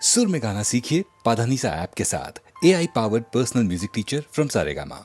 सुर में गाना सीखिए पाधानीसा ऐप के साथ। AI powered personal music teacher from Saregama.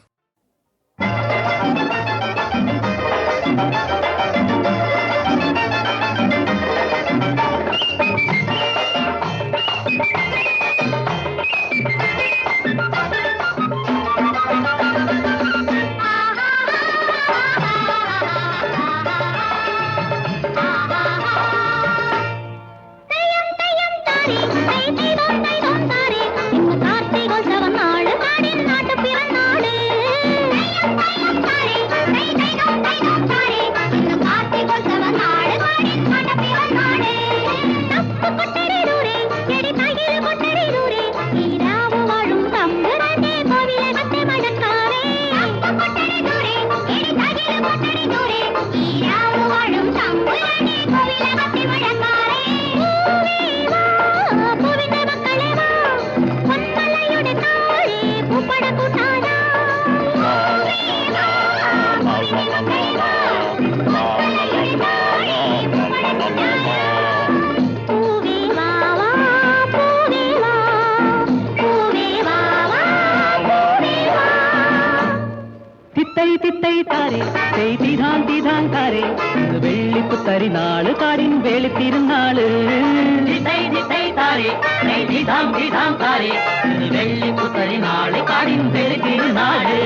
വെള്ളിപ്പുത്തരിനാള് കാടിൻ വേളിത്തിരുന്നാള് വെള്ളിപ്പുത്തരിനാള് കാടിൻ വേളിത്തിരുന്നാള്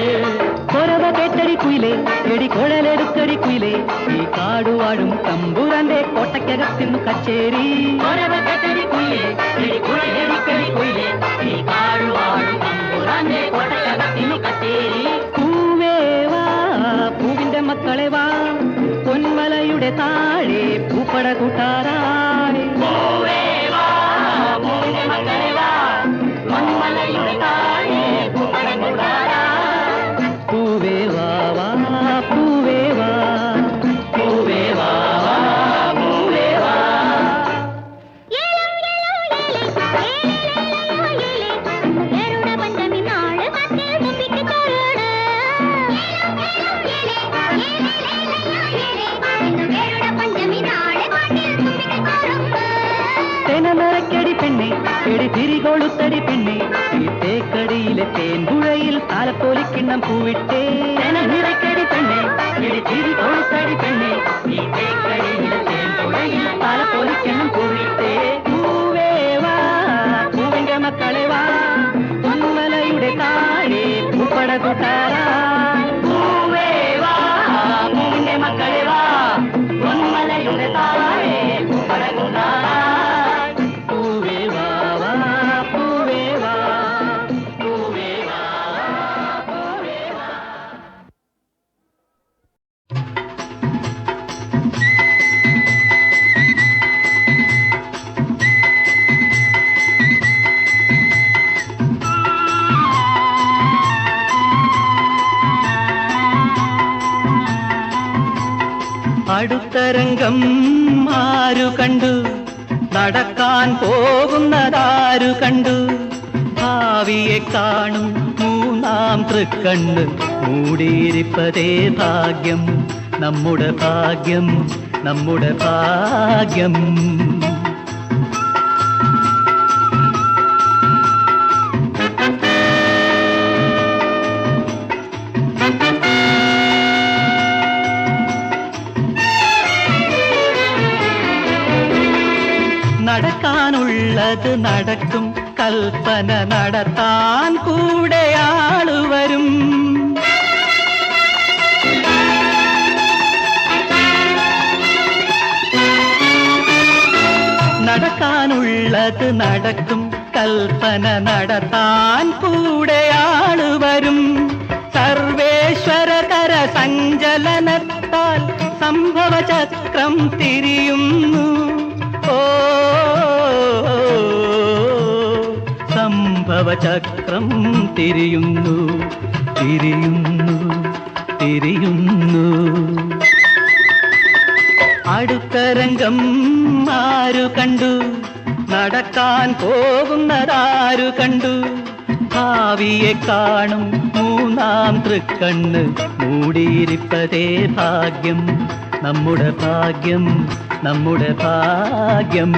കൊരവ കേട്ടടി കുയിലേ എടി കുഴലെടുത്തടി കുയിലേ ഈ കാടുവാഴും തമ്പുരാന്റെ കോട്ടയ്ക്കകത്തിന്നു കച്ചേരി കൊരവ കേട്ടടി കുയിലേ എടി കുഴലെടുത്തടി കുയിലേ ഈ കാടുവാഴും തമ്പുരാന്റെ കോട്ടയ്ക്കകത്തിന്നു കച്ചേരി പൂവേവാ പൂവിന്റെ മക്കളെ വാ പൊന്മലയുടെ താഴെ പൂപ്പട കൂട്ടാറായി പൂവേവാ പൂവിന്റെ മക്കളെ വാ പൊന്മലയുടെ താഴെ പൂപ്പട കൂട്ടാറായി പൂവേവാ പൂവേവാ പൂവേവാ പൂവേവാ തെനമരക്കടി പെണ്ണെ എടി തിരികൊളുത്തടി പെണ്ണെ ഈ തേക്കടിയിലെ തേൻപുഴയിൽ താലപ്പോലിക്കിണ്ണം പൂവിട്ടേ തെനനിറക്കടി പെണ്ണെ എടി തിരികൊളുത്തടി പെണ്ണെ ഈ തേക്കടിയിലെ തേൻപുഴയിൽ താലപ്പോലിക്കിണ്ണം പൂവിട്ടേ പൂവേവാ പൂവിന്റെ മക്കളെ വാ പൊന്മലയുടെ താഴെ പൂപ്പട കൂട്ടാറാ പൂവേവാ പൂവിന്റെ മക്കളെ വാ പൊന്മലയുടെ താഴെ പൂപ്പട കൂട്ടാറാ അടുത്തരംഗം ആരു കണ്ടു നടക്കാൻ പോകുന്നതാരു കണ്ടു ഭാവിയെ കാണും മൂന്നാം തൃക്കണ്ണ് മൂടിയിരിപ്പതേ ഭാഗ്യം നമ്മുടെ ഭാഗ്യം നമ്മുടെ ഭാഗ്യം നടക്കാനുള്ളത് നടക്കും കൽപ്പന നടത്താൻ കൂടെ ആള് വരും നടക്കാനുള്ളത് നടക്കും കൽപ്പന നടത്താൻ കൂടെ ആള് വരും സർവേശ്വരകര സഞ്ചലനത്താൽ സംഭവചക്രം തിരിയുന്നു സംഭവചക്രം തിരിയുന്നു തിരിയുന്നു തിരിയുന്നു അടുത്തരംഗം ആരു കണ്ടു നടക്കാൻ പോകുന്നതാരു കണ്ടു ഭാവിയെ കാണും മൂന്നാം തൃക്കണ്ണ് മൂടിയിരിപ്പതേ ഭാഗ്യം നമ്മുടെ ഭാഗ്യം നമ്മുടെ ഭാഗ്യം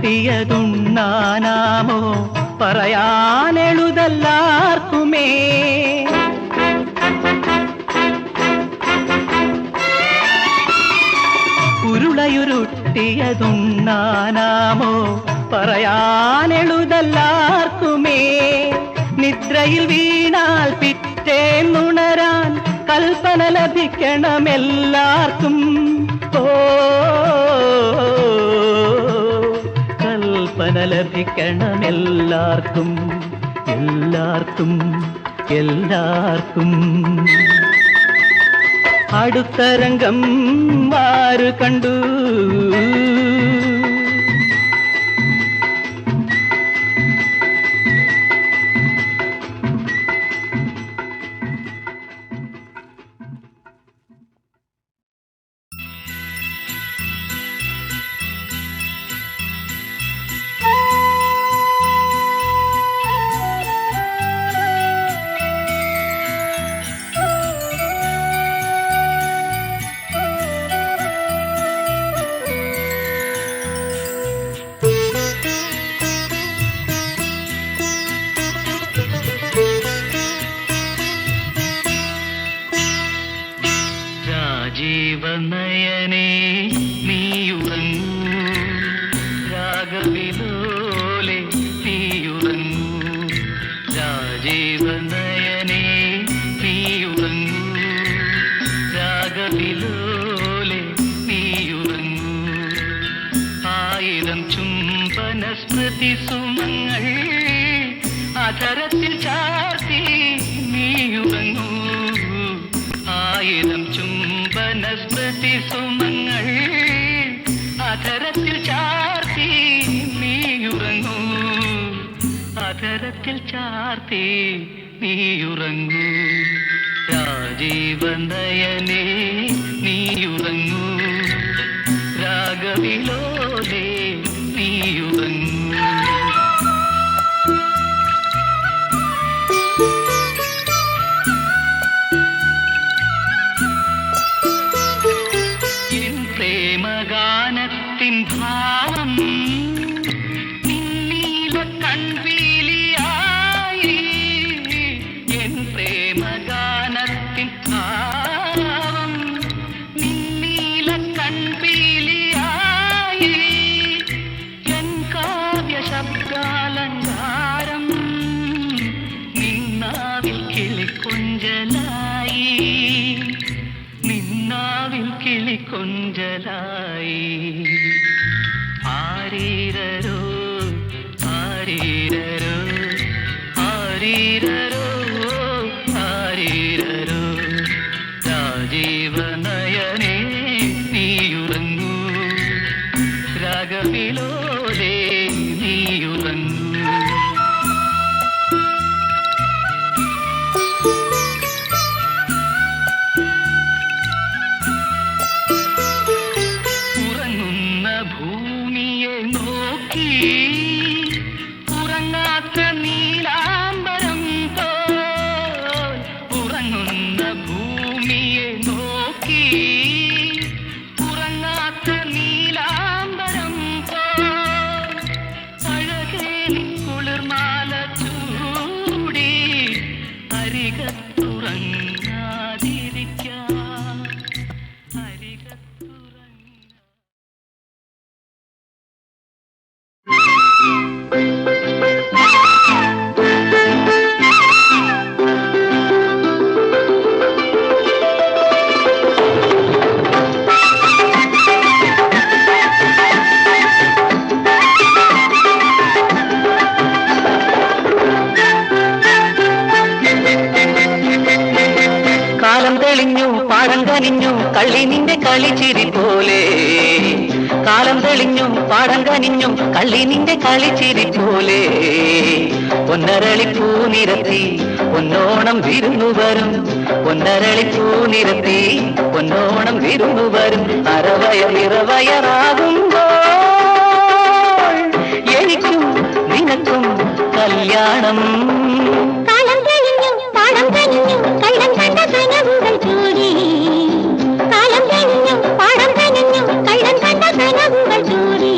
ഉരുളയുരുട്ടിയതുണ്ണാനാമോ പറയാനെഴുതല്ലാർക്കുമേ. ഉരുളയുരുട്ടിയതുണ്ണാനാമോ പറയാനെഴുതല്ലാർക്കുമേ. നിദ്രയിൽ വീണാൽ പിറ്റേന്നുണരാൻ കൽപ്പന ലഭിക്കണമെല്ലാവർക്കും. ഓ കൽപ്പന ലഭിക്കണമെല്ലാവർക്കും, എല്ലാവർക്കും എല്ലാവർക്കും. അടുത്തരംഗം ആര് കണ്ടു? ജീവനയനേ നീയുറങ്ങൂ, രാഗവിലോലെ നീയുറങ്ങൂ. രാജീവനയനേ നീയുറങ്ങൂ, രാഗവിലോലെ നീയുറങ്ങൂ. ആയിരം ചുംബന സ്മൃതി സുമങ്ങൾ അധരത്തിൽ ചാർത്തി നീയുറങ്ങൂ. ആയിരം വനസ്പതി സുമങ്ങൾ അധരത്തിൽ ചാർത്തി നീയുറങ്ങൂ, അധരത്തിൽ ചാർത്തി നീയുറങ്ങൂ. രാജീവനയനേ നീയുറങ്ങൂ, രാഗവിലോലേ നീയുറങ്ങൂ. ഗാനത്തിൻ ഭാവം നിന്നീല കൺപീലിയായി. എൻ പ്രേമഗാനത്തിൻ ഭാവം നിന്നീല കൺപീലിയായി. എൻ കാവ്യ ശബ്ദാലങ്കാരം നിന്നാവിൽ കിളിക്കൊഞ്ചലായി, നിന്നാവിൽ കിളിക്കൊഞ്ചലായി. ആരീരരോ ആരീരരോ ആരീരരോ ആരീരരോ. രാജീവനയനേ നീയുറങ്ങൂ, രാഗവിലോലേ നീയുറങ്ങൂ. ഭൂമിയെ നോക്കി ഉറങ്ങാത്ത നീലാംബരം പോൽ, ഉറങ്ങുന്ന ഭൂമിയെ നോക്കി ഉറങ്ങാത്ത നീലാംബരം പോൽ. അഴകേ കുളിർമാല ചൂടി അരികത്തുറങ്ങാതിരിക്കാം, പാടം കനിഞ്ഞു കള്ളി നിന്റെ കളിച്ചിരി പോലെ. കാലം തെളിഞ്ഞു പാടം കനിഞ്ഞു കള്ളി നിന്റെ കളിച്ചിരി പോലെ. പൊന്നരളിപ്പൂ നിരത്തി പൊന്നോണം വിരുന്നു വരും, പൊന്നരളിപ്പൂ നിരത്തി പൊന്നോണം വിരുന്നു വരും. അരവയറിറവയറാകുമ്പോൾ എനിക്കും നിനക്കും കല്യാണം. കാലം തെളിഞ്ഞു പാടം കനിഞ്ഞു കള്ളം കണ്ട കനവുകൾ ചൂടി. കാലം തെളിഞ്ഞു പാടം കനിഞ്ഞു കള്ളം കണ്ട കനവുകൾ ചൂടി.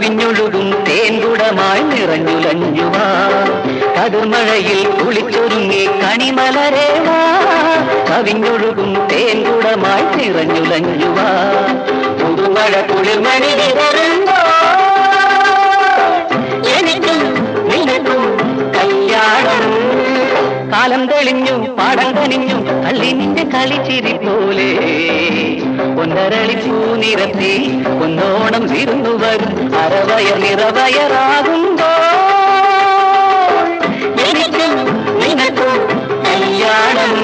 കവിഞ്ഞൊഴുകും തേൻകുടമായി നിറഞ്ഞുലഞ്ഞുവാ കതിർമഴയിൽ കുളിച്ചൊരുങ്ങി കണിമലരേവാ കവിഞ്ഞൊഴുകും തേൻകുടമായി നിറഞ്ഞുലഞ്ഞുവാ പുതുമഴ കുളിർമണി വിതറുമ്പോ എനിക്കും നിനക്കും കല്യാണം കാലം തെളിഞ്ഞു പാടം കനിഞ്ഞു കള്ളി നിന്റെ കളിച്ചിരി പോലെ ഒന്നരളിപ്പൂ നിരത്തി ഒന്നോണം വിരുന്നു വരും അരവയർ നിറവയറാകുമ്പോ എനിക്കും നിനക്കും കല്യാണം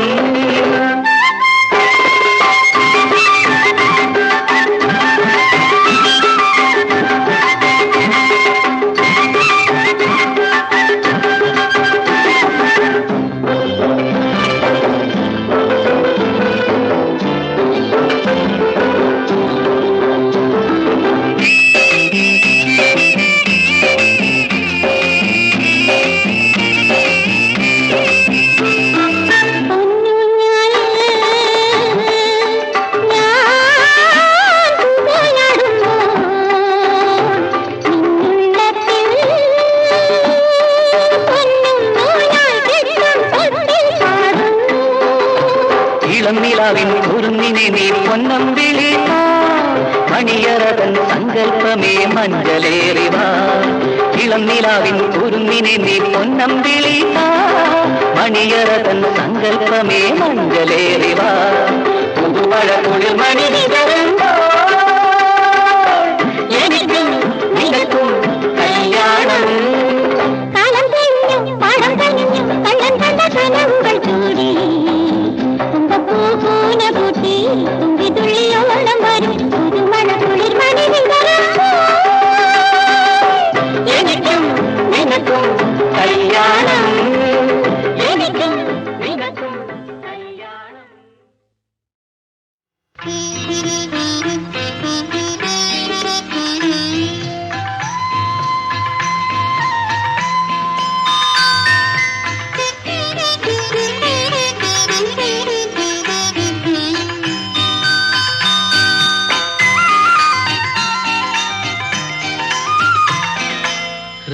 നിലാവിൻ കുറുന്നിനെ നീ പൊന്നം വിളിവാ മണിയറതൻ സങ്കല്പമേ മഞ്ചലേറിവാ ഇളം നിലാവിൻ കുറുന്നിനെ നീ പൊന്നം വിളിവാ മണിയറതൻ സങ്കല്പമേ മഞ്ചലേറിവാ പുതുമഴ കുളിർമണി വിതറുമ്പോ എനിക്കും നിനക്കും കല്യാണം കാലം കഴിഞ്ഞു പാടം കഴിഞ്ഞു കള്ളൻ കണ്ട കനവുകൾ ചൂടി പൂക്കൂട്ടി തുമ്പി തുള്ളിയോളം വരും പുതുമഴ കുളിർമണി വിതറുമ്പോ എനിക്കും നിനക്കും കല്യാണം എനിക്കും നിനക്കും കല്യാണം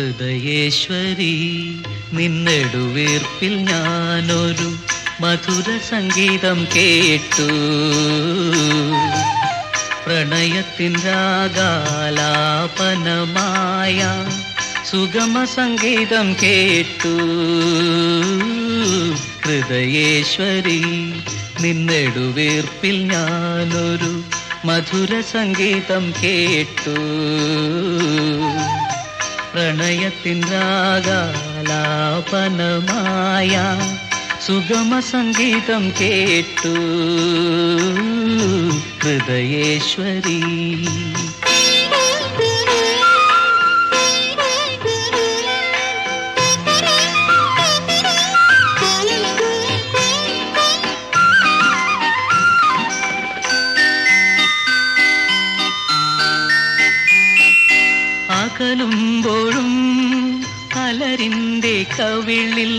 ഹൃദയേശ്വരി നിന്നെടുവീർപ്പിൽ ഞാനൊരു മധുര സംഗീതം കേട്ടു പ്രണയത്തിൻ രാഗാലാപനമായ സുഗമ സംഗീതം കേട്ടു ഹൃദയേശ്വരി നിന്നെടുവീർപ്പിൽ ഞാനൊരു മധുര സംഗീതം കേട്ടു പ്രണയത്തിൻ രാഗാലാപനമായ സുഗമ സംഗീതം കേട്ടു ഹൃദയേശ്വരി അകലുമ്പോഴും കലരിന്റെ കവിളിൽ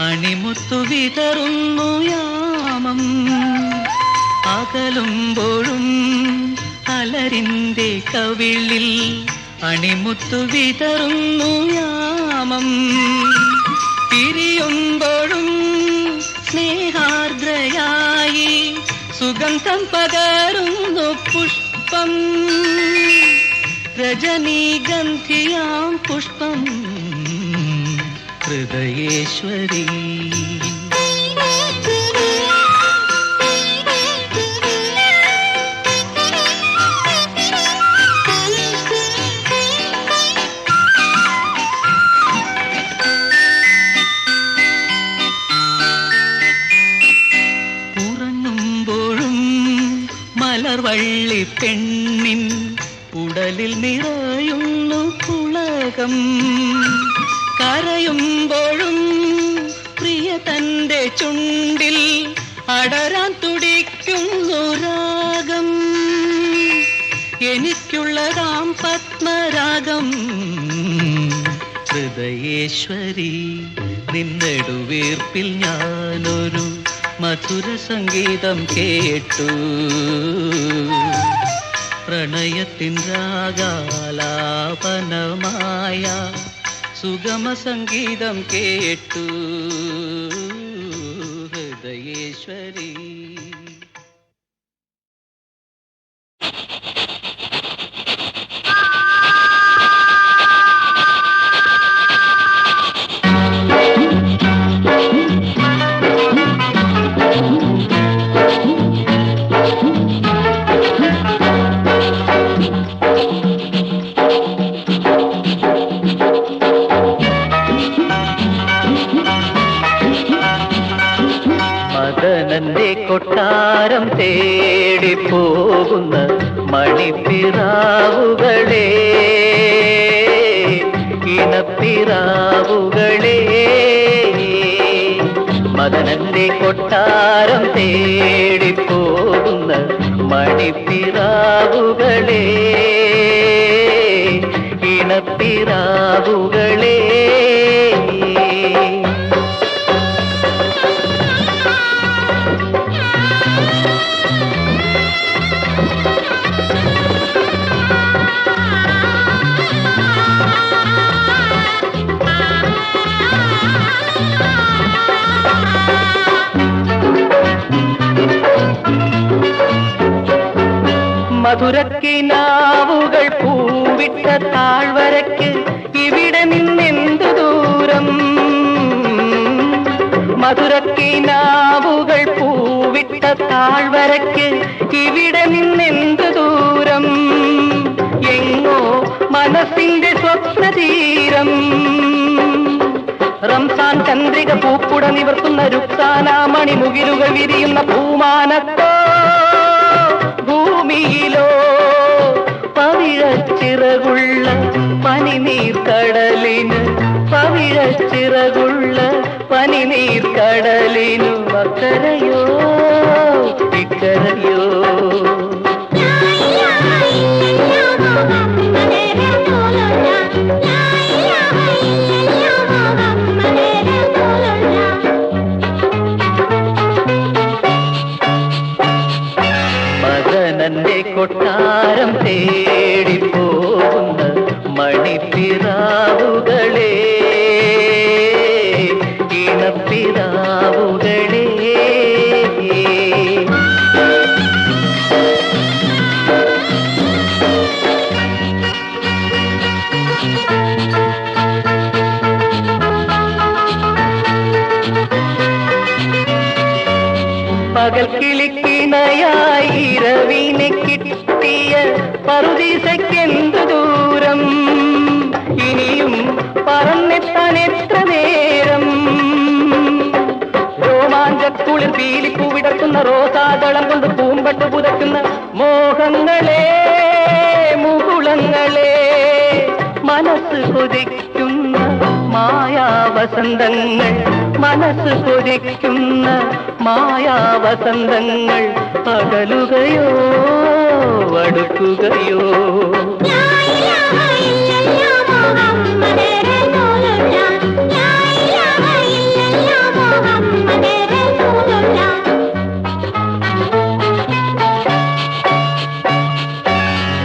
അണിമുത്തു വിതറുന്നു യാമം അകലുമ്പോഴും കലരിന്റെ കവിളിൽ അണിമുത്തു വിതറുന്നു യാമം പിരിയുമ്പോഴും സ്നേഹാർദ്രയായി സുഗന്ധം പകരുന്നു പുഷ്പം രജനീഗന്ധിയാം പുഷ്പം ഹൃദയേശ്വരി ഉറങ്ങുമ്പോഴും മലർവള്ളി പെണ്ണിൻ ഉടലിൽ നിറയുന്നു പുളകം കരയുമ്പോഴും പ്രിയ തന്റെ ചുണ്ടിൽ അടരാൻ തുടിക്കുന്നു രാഗം എനിക്കുള്ളതാം പത്മരാഗം ഹൃദയേശ്വരി നിന്നെടുവീർപ്പിൽ ഞാനൊരു മധുര സംഗീതം കേട്ടു പ്രണയത്തിൻ രാഗാലാപനമായ സുഗമ സംഗീതം കേട്ടു ഹൃദയേശ്വരി. മദനന്റെ കൊട്ടാരം തേടി പോകുന്ന മണിപ്പിറാവുകളെ, ഇണപ്പിറാവുകളെ. മദനന്റെ കൊട്ടാരം തേടി പോകുന്ന മണിപ്പിറാവുകളെ, ഇണപ്പിറാവുകളെ. മധുരക്കിനാവുകൾ പൂവിട്ട താഴ്വരയ്ക്ക് ഇവിടെ നിന്നെന്തു ദൂരം. മധുരക്കിനാവുകൾ പൂവിട്ട താഴ്വരയ്ക്ക് ഇവിടെ നിന്നെന്തു ദൂരം. എങ്ങോ മനസ്സിന്റെ സ്വപ്നതീരം. റംസാൻ ചന്ദ്രിക പൂക്കുട നിവർത്തുന്ന രുക്സാനാ മണിമുകിലുകൾ വിരിയുന്ന പൂമാനത്തോ ഭൂമിയിലോ പവിഴച്ചിറകുള്ള പനിനീർക്കടലിന്, പവിഴച്ചിറകുള്ള പനിനീർക്കടലിനു അക്കരയോ ഇക്കരയോ. മദനന്റെ കൊട്ടാരം തേടി പോകുന്ന മണിപ്പിറാവുകളെ, ഇണപ്പിറാവുകളെ. പകൽ കിളിക്കിണയായി ഇരവിനെ കിട്ടിയ പറുദീസയ്ക്കെന്തു ദൂരം. ഇനിയും പറന്നെത്താൻ എത്ര നേരം. രോമാഞ്ചക്കുളിർ പീലിപ്പൂ വിടർത്തുന്ന റോസാദളം കൊണ്ട് പൂമ്പട്ട് പുതയ്ക്കുന്ന മോഹങ്ങളെ, മുകുളങ്ങളെ. മനസ്സ് കൊതിക്കുന്ന മായാവസന്തങ്ങൾ, മനസ്സ് കൊതിക്കുന്ന മായാവസന്തങ്ങൾ അകലുകയോ അടുക്കുകയോ.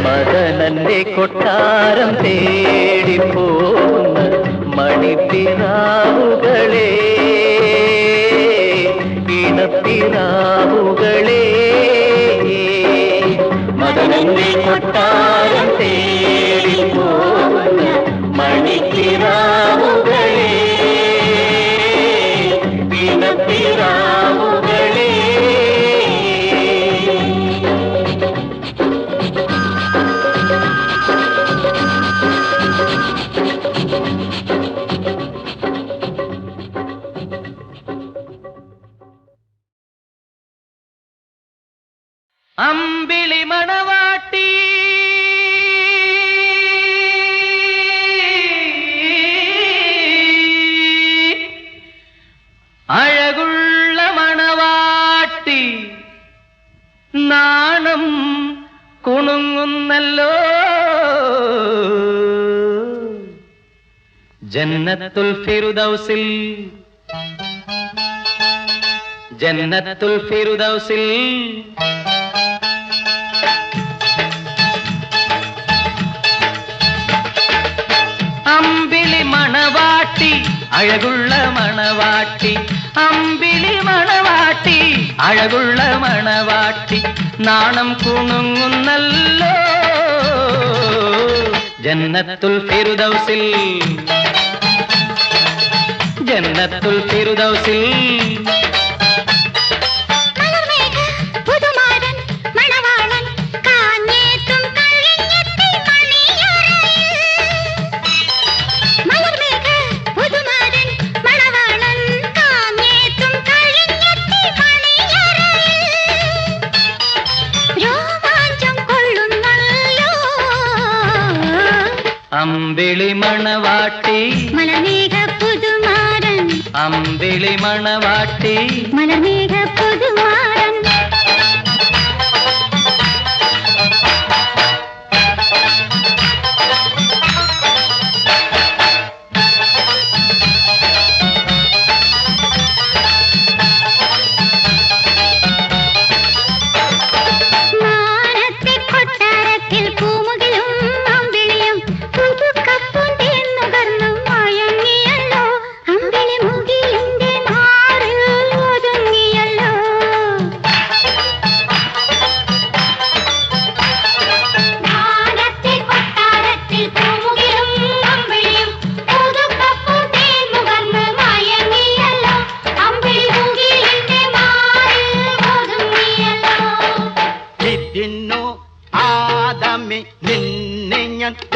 മദനന്റെ കൊട്ടാരം തേടി പോകുന്ന മണിപ്പിറാവുകളെ, ഇണപ്പിറാവുകളെ. മദനന്റെ കൊട്ടാരം തേടി പോകുന്ന മണിപ്പിറാവുകളെ, ഇണപ്പിറാവുകളെ. അമ്പിളി മണവാട്ടി അഴകുള്ള മണവാട്ടി നാണം കുണുങ്ങുന്നല്ലോ. ജന്നത്തുൽ ഫിർദൗസിൽ, ജന്നത്തുൽ ഫിർദൗസിൽ അഴകുള്ള മണവാട്ടി അമ്പിളി മണവാട്ടി അഴകുള്ള മണവാട്ടി നാണം കുണുങ്ങുന്നല്ലോ ജന്നത്തുൽ ഫിർദൗസിൽ ജന്നത്തുൽ ഫിർദൗസിൽ അമ്പിളി മണവാട്ടി മലർമേഘ പുതുമാരൻ അമ്പിളി മണവാട്ടി മലർമേഘ പുതുമാരൻ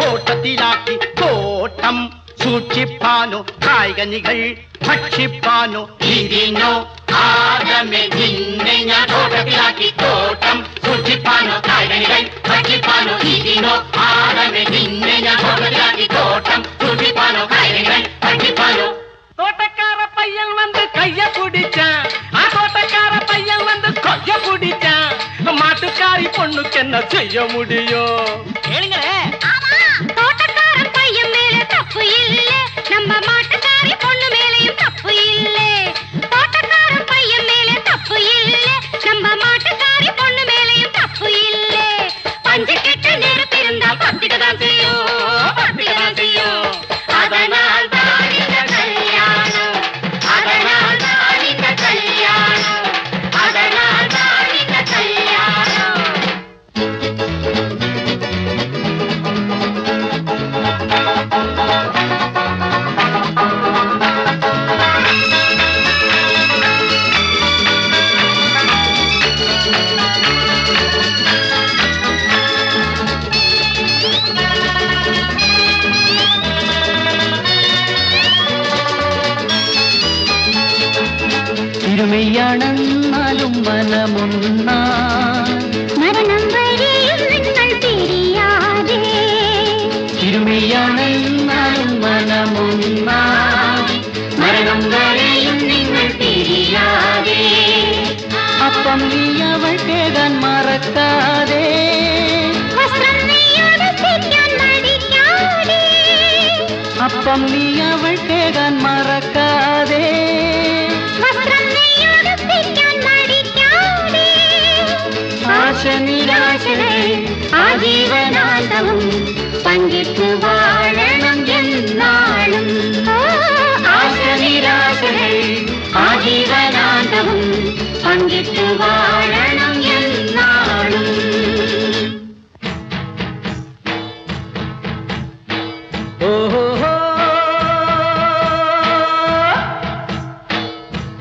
ഓട്ടത്തിലാക്കി തോട്ടം സൂക്ഷിപ്പാനോ കായികനികൾ ഭക്ഷിപ്പാനോ ഇതിനോ ആദമേ നിന്നെ ഞാൻ ഓട്ടത്തിലാക്കി തോട്ടം സൂക്ഷിപ്പാനോ കായികനികൾ ഭക്ഷിപ്പാനോ ഇതിനോ ആദമേ നിന്നെ ഞാൻ ഓട്ടത്തിലാക്കി തോട്ടം സൂക്ഷിപ്പാനോ കായികനികൾ ഭക്ഷിപ്പാനോ തോട്ടക്കാര പയ്യൻ വന്ന് കയ്യ കുടിച്ച ആ തോട്ടക്കാര പയ്യൻ വന്ന് കൊയ്യ കുടിച്ച മാട്ടുക്കാരി പൊണ്ണുക്കെന്ന ചെയ്യ മുടിയോ കേളുങ്ങളെ தோட்டக்கார பையன் மேல தப்பு இல்ல நம்ம மாட்டுக்காரி பொண்ணு மேலயும் தப்பு இல்ல தோட்டக்கார பையன் மேல தப்பு இல்ல நம்ம மாட்டுக்காரி பொண்ணு மேலயும் தப்பு இல்ல பஞ்சு கெட்ட நெருப்பிருந்தா பத்திக்கதான் செய்யும் அதனால் தான் இந்த கல்யாணம் அதனால் தான் இந்த கல்யாணம் அதனால் தான் இந்த கல்யாணம் തിരുമയ്യാണെന്നാലും മനമൊന്നാ മരണം വരെയും നിങ്ങൾ പിരിയാതെ തിരുമയ്യാണെന്നാലും മനമൊന്നാ മരണം വരെയും നിങ്ങൾ പിരിയാതെ അപ്പം നീ അവൾ കേകാൻ മറക്കാതെ വസ്ത്രം നെയ്യുടുപ്പിക്കാൻ മടിക്കാതെ അപ്പം നീ അവൾ കേകാൻ മറക്കാതെ വസ്ത്രം നെയ്യുടുപ്പിക്കാൻ മടിക്കാതെ ആശ നിരാശകൾ ആജീവനാന്തവും പങ്കിട്ടു വാഴണം എന്നാളും ആശ നിരാശകൾ ആജീവനാന്തവും പങ്കിട്ടു വാഴണം എന്നാളും ഓഹോ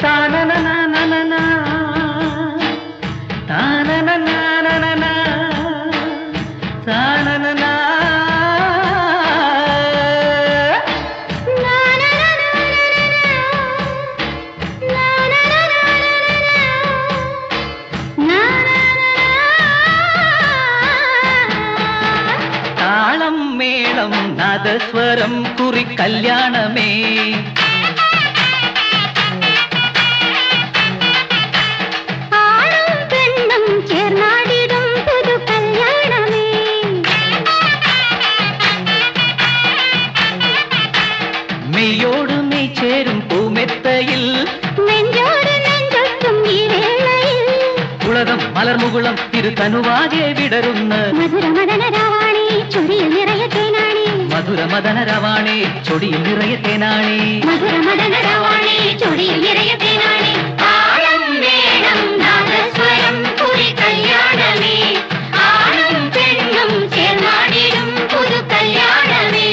താനനനനനന താനനനനനന താനനന താളം മേളം നാദസ്വരം കുറി കല്യാണമേ ആണും പെണ്ണും ചേർന്നാടിടും പുതു കല്യാണമേ മെയ്യോട് മെയ് ചേരും പൂമെത്തയിൽ നെഞ്ചോട് നെഞ്ചൊട്ടും ഈ വേളയിൽ ഉലകം മലർമുകുളം തിരുതനുവാകെ വിടരുന്ന മധുരമദന രാവാണി ചൊരിയിൽ നിറയെ തേനാണി മധുരമദനരവാണി ചൊടിയിൽ നിറയെ തേനാണി മധുരമദനരവാണി ചൊടിയിൽ നിറയെ തേനാണി താളം വേണം നാദസ്വരം പുരി കല്യാണമേ ആണും പെണ്ണും ചേർന്നാടിടും പുതു കല്യാണമേ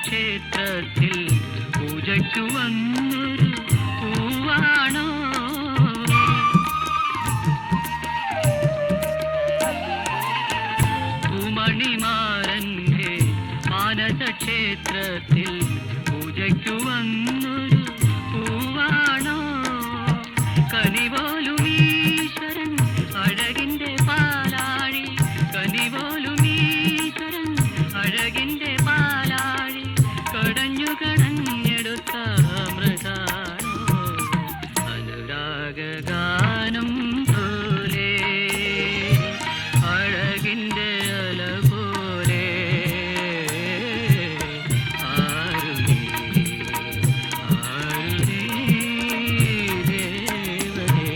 ക്ഷേത്രത്തിൽ പൂജയ്ക്കു വന്നൊരു പൂവാണോ പൂമണിമാരന്റെ മാനസക്ഷേത്രത്തിൽ പൂജയ്ക്കു വന്നൊരു പൂവാണോ കനിപോലും ഈശ്വരൻ അഴകിന്റെ പാലാഴി കനിപോലും ഈശ്വരൻ അഴകിന്റെ പാലാഴി കടഞ്ഞു കടഞ്ഞെടുത്ത അമൃതാണോ അനുരാഗാനം പോലെ അഴകിന്റെ അല പോലെ ആരുണി ആരുണി ദേവനേ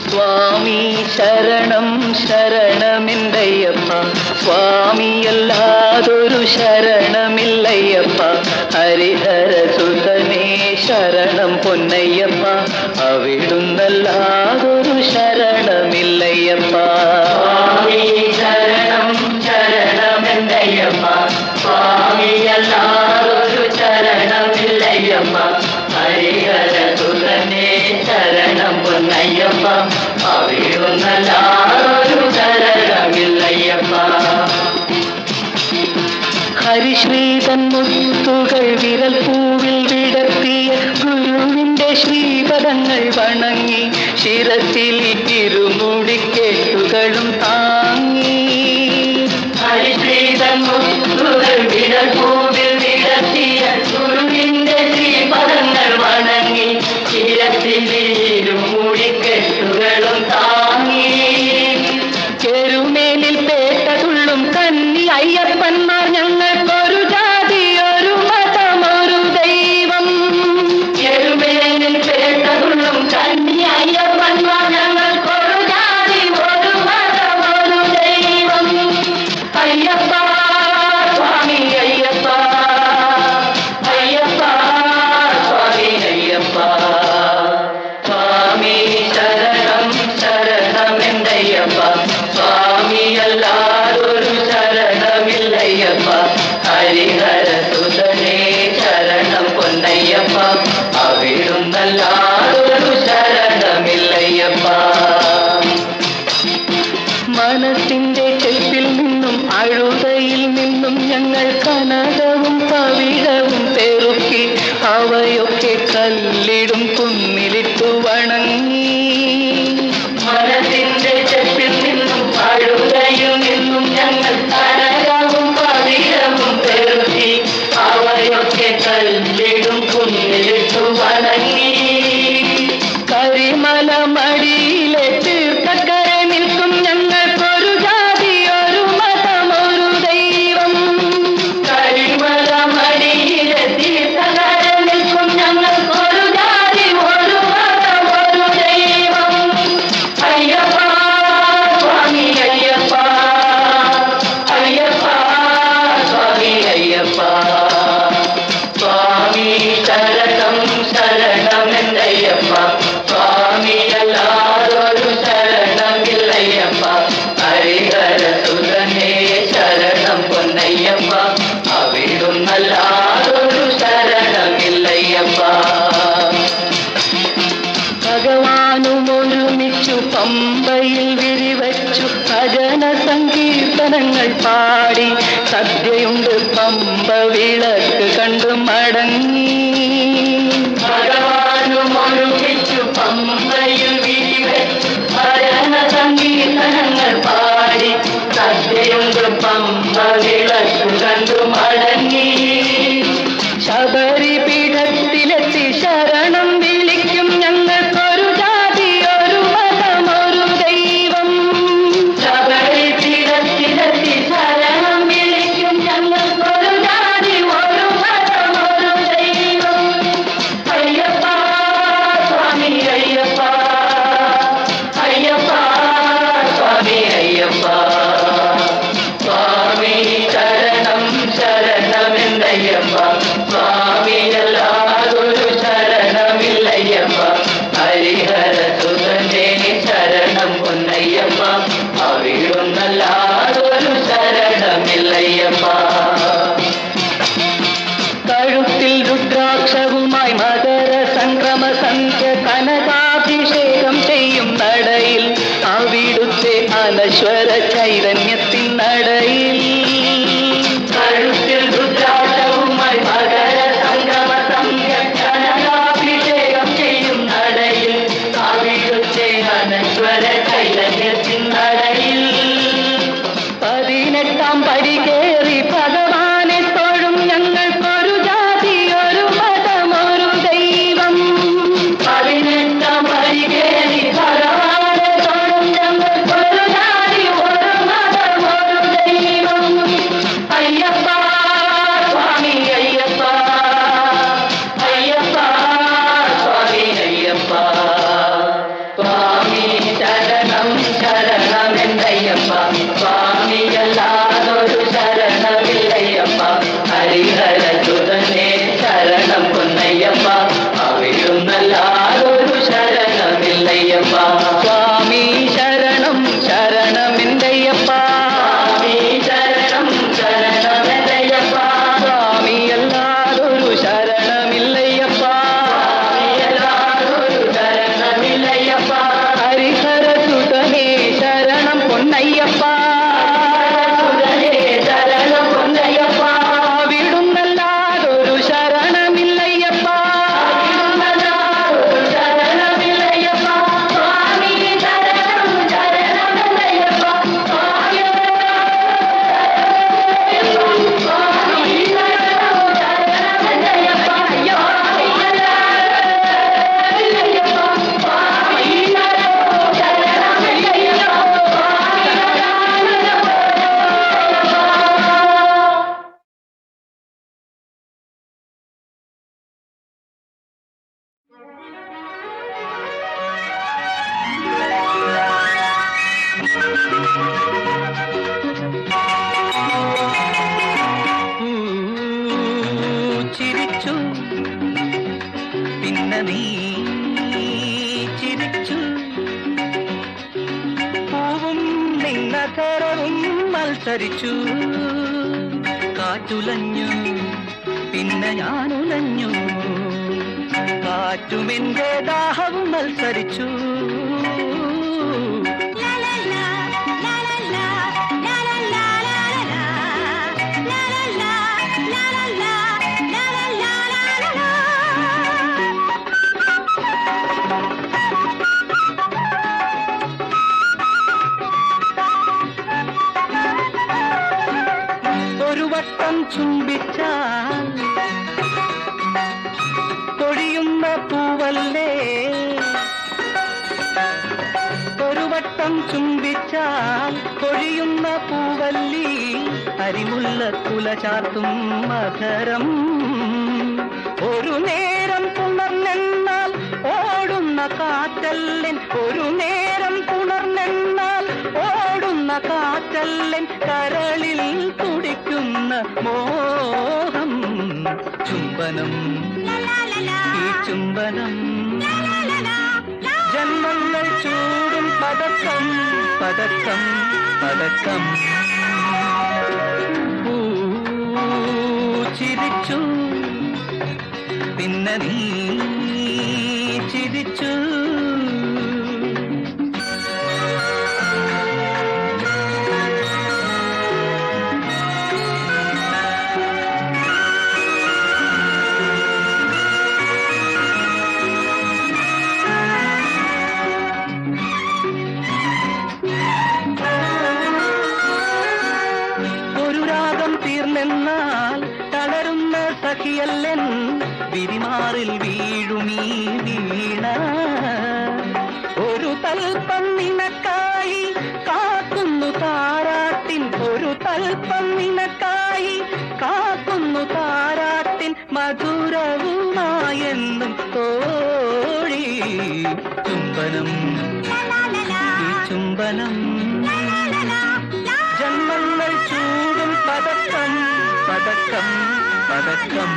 സ്വാമി ശരണം ശരണമെന്തയ്യപ്പ സ്വാമിയല്ലാതൊരു ശരണമില്ലയ്യപ്പ ഹരിഹരസുതനേ ശരണം പൊന്നയ്യപ്പ അവിടുന്നല്ലാതൊരു ശരണമില്ലയ്യപ്പ സ്വാമി ശരണം ശരണമെന്തയ്യപ്പ സ്വാമിയല്ലാതൊരു ശരണമില്ലയ്യപ്പ ഹരിഹരസുതനേ ശരണം പൊന്നയ്യപ്പ അവിടുന്നല്ലാതൊരു ശരണമില്ലയ്യപ്പ ഹരിശ്രീതൻ മുത്തുകൾ വിരൽ പൂവിൽ വിടർത്തിയ ഗുരുവിന്റെ ശ്രീപദങ്ങൾ വണങ്ങി ശിരസിൽ ഇരുമുടിക്കെട്ടുകളും താങ്ങി ഹരിശ്രീതൻ മുത്തുകൾ വിരൽ പൂവിൽ വിടർത്തിയ ഗുരുവിന്റെ ശ്രീപദങ്ങൾ വണങ്ങി ശിരസിൽ ഇരുമുടിക്കെട്ടുകളും താങ്ങി കെരുമ അഴുതയിൽ നിന്നും ഞങ്ങൾ കനകവും പവിഴവും പെറുക്കി അവയൊക്കെ കല്ലിടും കുന്നിലിട്ടു വണങ്ങി. മനസ്സിന്റെ ചെപ്പിൽ നിന്നും അഴുതയിൽ നിന്നും ഞങ്ങൾ കനകവും പവിഴവും പെറുക്കി അവയൊക്കെ കല്ലിടും കുന്നിലിട്ടു വണങ്ങി. കരിമല മടിയിലെ തീർത്ഥക്കര നിൽക്കും ഞങ്ങൾക്കൊരു ജാതി ഒരു മതം ഒരു ദൈവം. കരിമല മടിയിലെ തീർത്ഥക്കര നിൽക്കും ഞങ്ങൾക്കൊരു ജാതി ഒരു മതം ഒരു ദൈവം. അയ്യപ്പ സ്വാമി അയ്യപ്പ, അയ്യപ്പ സ്വാമി അയ്യപ്പ. സ്വാമി ശരണം ശരണമെന്നയ്യപ്പ, സ്വാമിയല്ലാതൊരു ശരണമില്ലയ്യപ്പ. ഹരിഹര സുതനേ ശരണം പൊന്നയ്യപ്പ, അവിടുന്നല്ലാതൊരു ശരണമില്ലയ്യപ്പ. ഭഗവാനും ഒരുമിച്ചു പമ്പയിൽ വിരിവച്ചു ഭജന സങ്കീർത്തനങ്ങൾ പാടി സദ്യയുണ്ട് പമ്പ വിളക്ക് കണ്ടു മടങ്ങി. ഭഗവാനും ഒരുമിച്ചു പമ്പയിൽ വിരിവച്ചു ഭജന സങ്കീർത്തനങ്ങൾ പാടി സദ്യയുണ്ട് പമ്പ വിളക്ക് കണ്ടു മടങ്ങി. ശബരി പീഠത്തിലെത്തി ശരണം വിളിക്കും ഞങ്ങൾക്കൊരു ജാതി ഒരു മതം ഒരു ദൈവം. ശബരി പീഠത്തിലെത്തി ശരണം വിളിക്കും ഞങ്ങൾക്കൊരു ജാതി ഒരു മതം ഒരു ദൈവം. അയ്യപ്പ സ്വാമി അയ്യപ്പ, അയ്യപ്പ സ്വാമി അയ്യപ്പ. സ്വാമി ശരണം ശരണമെന്നയ്യപ്പ, സ്വാമിയല്ലാതൊരു ശരണമില്ലയ്യപ്പ. ഹരിഹര സുതനേ ശരണം പൊന്നയ്യപ്പ, അവിടുന്നല്ലാതൊരു ശരണമില്ലയ്യപ്പ. കഴുത്തിൽ രുദ്രാക്ഷവുമായി മകര സംക്രമ സന്ധ്യ കനകാഭിഷേകം ചെയ്യും നടയിൽ അവിടുത്തെ അനശ്വര ചൈതന്യത്തിൻ നടയിൽ. കഴുത്തിൽ രുദ്രാക്ഷവുമായി മകര സംക്രമ സന്ധ്യ കനകാഭിഷേകം ചെയ്യും നടയിൽ അവിടുത്തെ അനശ്വര ചൈതന്യത്തിൻ നടയിൽ. 18-ാം പടി കേറി ഭഗവാനെ തൊഴും ഞങ്ങൾക്കൊരു ജാതി ഒരു മതം ഒരു ദൈവം. 18-ാം പടി കേറി ഭഗവാനെ തൊഴും ഞങ്ങൾക്കൊരു ജാതി ഒരു മതം ഒരു ദൈവം. അയ്യപ്പ സ്വാമി അയ്യപ്പ, അയ്യപ്പ സ്വാമി അയ്യപ്പ. സ്വാമി ശരണം ശരണമെന്നയ്യപ്പ, സ്വാമിയല്ലാതൊരു ശരണമില്ലയ്യപ്പ. ഹരിഹര സുതനേ ശരണം പൊന്നയ്യപ്പ, അവിടുന്നല്ലാതൊരു ശരണമില്ലയ്യപ്പ. സ്വാമി ശരണം ശരണമെന്നയ്യപ്പ, സ്വാമി ശരണം ശരണമെന്നയ്യപ്പ. സ്വാമിയല്ലാതൊരു ശരണമില്ലയ്യപ്പ, സ്വാമിയല്ലാതൊരു ശരണമില്ലയ്യപ്പ. ഹരിഹര സുതനേ ശരണം പൊന്നയ്യപ്പ, ശരണം പൊന്നയ്യപ്പ. അവിടുന്നല്ലാതൊരു ശരണമില്ലയ്യപ്പ, അവിടുന്നല്ലാതൊരു ശരണമില്ലയ്യപ്പ. സ്വാമി ശരണം ശരണമെന്നയ്യപ്പ, സ്വാമി ശരണം ശരണമെന്നയ്യപ്പ. ചിരിച്ചു പിന്നെ നീ ചിരിച്ചു. പൂവും നിന്നകരവും മത്സരിച്ചു. കാറ്റുലഞ്ഞു പിന്നെ ഞാനുലഞ്ഞു. കാറ്റുമെന്റെ ദാഹവും മത്സരിച്ചു. La la la la la la la la la la la. ചുംബിച്ചാൽ കൊഴിയുന്ന പൂവല്ലേ, ഒരു വട്ടം ചുംബിച്ചാൽ കൊഴിയുന്ന പൂവല്ലി, അരിമുല്ല കുല ചാർത്തും മകരം. ഒരു നേരം പുണർന്നെന്നാൽ ഓടുന്ന കാറ്റല്ലൻ, ഒരു നേരം പുണർന്നെന്നാൽ ഓടുന്ന കാറ്റല്ലൻ, കരളിൽ തുടിക്കുന്ന മോഹം. ചുംബനം, ഈ ചുംബനം ജന്മങ്ങൾ ചൂടും പതക്കം, പതക്കം, പതക്കം. ചിരിച്ചു പിന്നെ നീ ചിരിച്ചു. ഒരു രാഗം തീർന്നെന്നാൽ തളരുന്ന സഖിയല്ലൻ, വിരിമാറിൽ വീഴുമീ വീണ. ഒരു തൽപ്പം നിനക്കായി കാക്കുന്നു താരാട്ടിൻ, ഒരു തൽപ്പം നിനക്കായി കാക്കുന്നു താരാട്ടിൻ, മധുരവുമായെന്നും തോഴി. ചുംബനം, ഈ ചുംബനം ജന്മങ്ങൾ ചൂടും പതക്കം, പതക്കം, പതക്കം.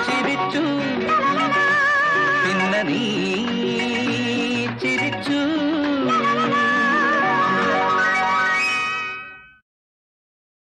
ചിരിച്ചു പിന്നെ നീ